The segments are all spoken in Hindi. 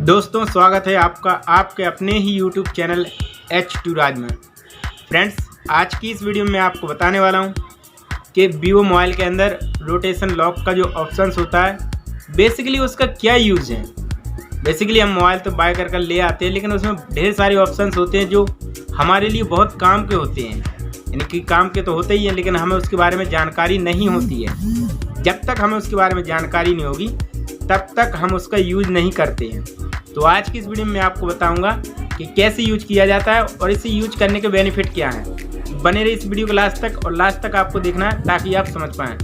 दोस्तों स्वागत है आपका आपके अपने ही YouTube चैनल H2 राज में। फ्रेंड्स, आज की इस वीडियो में आपको बताने वाला हूं कि Vivo मोबाइल के अंदर रोटेशन लॉक का जो ऑप्शंस होता है बेसिकली उसका क्या यूज़ है। बेसिकली हम मोबाइल तो बाय कर ले आते हैं, लेकिन उसमें ढेर सारे ऑप्शंस होते हैं जो हमारे लिए बहुत काम के होते हैं। यानी कि काम के तो होते ही हैं, लेकिन हमें उसके बारे में जानकारी नहीं होती है। जब तक हमें उसके बारे में जानकारी नहीं होगी तब तक हम उसका यूज़ नहीं करते हैं। तो आज की इस वीडियो में मैं आपको बताऊंगा कि कैसे यूज किया जाता है और इसे यूज करने के बेनिफिट क्या हैं। बने रहिए इस वीडियो को लास्ट तक, और लास्ट तक आपको देखना है ताकि आप समझ पाएँ।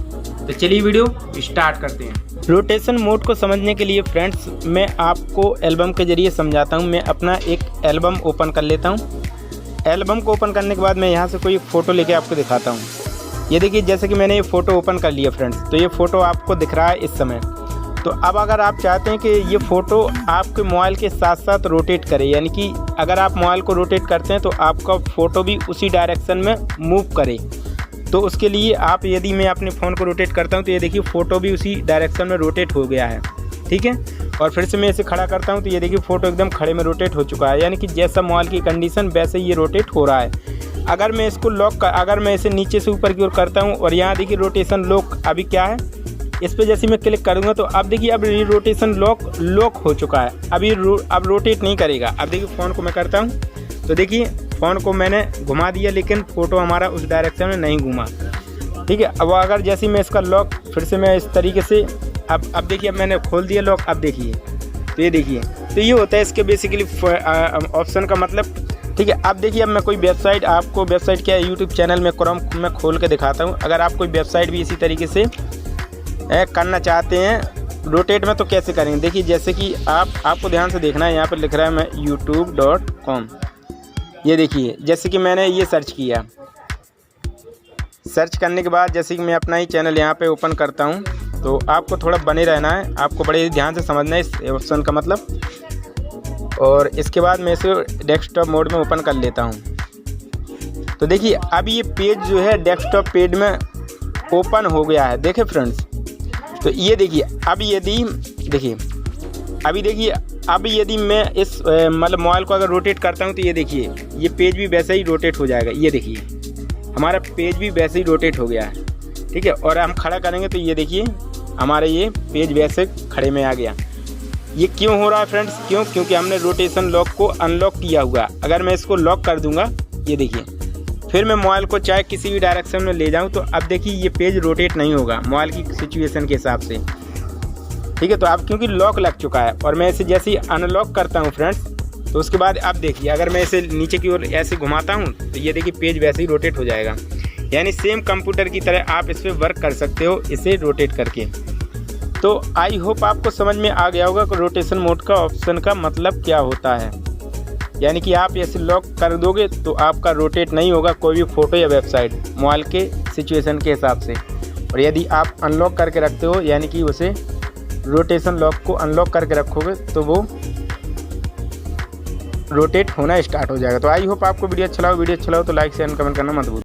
तो चलिए वीडियो स्टार्ट करते हैं। रोटेशन मोड को समझने के लिए फ्रेंड्स मैं आपको एल्बम के जरिए समझाता हूँ। मैं अपना एक एल्बम ओपन कर लेता हूँ। एल्बम को ओपन करने के बाद मैं यहाँ से कोई फ़ोटो लेके आपको दिखाता हूँ। ये देखिए, जैसे कि मैंने ये फ़ोटो ओपन कर लिया फ्रेंड्स, तो ये फ़ोटो आपको दिख रहा है इस समय। तो अब अगर आप चाहते हैं कि ये फ़ोटो आपके मोबाइल के साथ साथ रोटेट करे, यानी कि अगर आप मोबाइल को रोटेट करते हैं तो आपका फ़ोटो भी उसी डायरेक्शन में मूव करे, तो उसके लिए आप, यदि मैं अपने फ़ोन को रोटेट करता हूं तो ये देखिए फ़ोटो भी उसी डायरेक्शन में रोटेट हो गया है। ठीक है, और फिर से मैं इसे खड़ा करता हूं तो ये देखिए फ़ोटो एकदम खड़े में रोटेट हो चुका है, यानी कि जैसा मोबाइल की कंडीशन वैसे ही ये रोटेट हो रहा है। अगर मैं इसको अगर मैं इसे नीचे से ऊपर की ओर करता हूँ और यहाँ देखिए रोटेशन लॉक अभी क्या है, इस पर जैसे मैं क्लिक करूँगा तो अब देखिए अब ये रोटेशन लॉक हो चुका है। अब रोटेट नहीं करेगा। अब देखिए फ़ोन को मैं करता हूँ तो देखिए फ़ोन को मैंने घुमा दिया, लेकिन फ़ोटो हमारा उस डायरेक्शन में नहीं घूमा। ठीक है, अब अगर जैसे मैं इसका लॉक फिर से मैं इस तरीके से अब देखिए, अब मैंने खोल दिया लॉक। अब देखिए, तो ये देखिए, तो ये होता है इसके बेसिकली ऑप्शन का मतलब। ठीक है, अब देखिए, अब मैं कोई वेबसाइट, आपको वेबसाइट क्या है, यूट्यूब चैनल में क्रोम में खोल के दिखाता हूँ। अगर आप कोई वेबसाइट भी इसी तरीके से करना चाहते हैं रोटेट में तो कैसे करेंगे, देखिए जैसे कि आपको ध्यान से देखना है। यहाँ पर लिख रहा है मैं youtube.com। ये देखिए, जैसे कि मैंने ये सर्च किया, सर्च करने के बाद जैसे कि मैं अपना ही चैनल यहाँ पे ओपन करता हूँ, तो आपको थोड़ा बने रहना है, आपको बड़े ध्यान से समझना है इस ऑप्शन का मतलब। और इसके बाद मैं इसे डेस्कटॉप मोड में ओपन कर लेता हूँ। तो देखिए अब ये पेज जो है डेस्कटॉप पेज में ओपन हो गया है। देखे फ्रेंड्स, तो ये देखिए, अब यदि मैं इस मतलब मोबाइल को अगर रोटेट करता हूँ तो ये देखिए ये पेज भी वैसे ही रोटेट हो जाएगा। ये देखिए हमारा पेज भी वैसे ही रोटेट हो गया है। ठीक है, और हम खड़ा करेंगे तो ये देखिए हमारा ये पेज वैसे खड़े में आ गया। ये क्यों हो रहा है फ्रेंड्स? क्योंकि हमने रोटेशन लॉक को अनलॉक किया हुआ। अगर मैं इसको लॉक कर दूंगा, ये देखिए, फिर मैं मोबाइल को चाहे किसी भी डायरेक्शन में ले जाऊं तो अब देखिए ये पेज रोटेट नहीं होगा मोबाइल की सिचुएशन के हिसाब से। ठीक है, तो अब क्योंकि लॉक लग चुका है और मैं इसे जैसे ही अनलॉक करता हूं फ्रेंड्स, तो उसके बाद अब देखिए अगर मैं इसे नीचे की ओर ऐसे घुमाता हूं तो ये देखिए पेज वैसे ही रोटेट हो जाएगा। यानी सेम कंप्यूटर की तरह आप इस पर वर्क कर सकते हो इसे रोटेट करके। तो आई होप आपको समझ में आ गया होगा कि रोटेशन मोड का ऑप्शन का मतलब क्या होता है। यानी कि आप ऐसे लॉक कर दोगे तो आपका रोटेट नहीं होगा कोई भी फ़ोटो या वेबसाइट मोबाइल के सिचुएशन के हिसाब से। और यदि आप अनलॉक करके रखते हो, यानी कि उसे रोटेशन लॉक को अनलॉक करके रखोगे, तो वो रोटेट होना स्टार्ट हो जाएगा। तो आई होप आपको वीडियो अच्छा लगा तो लाइक शेयर कमेंट करना मत भूलिए।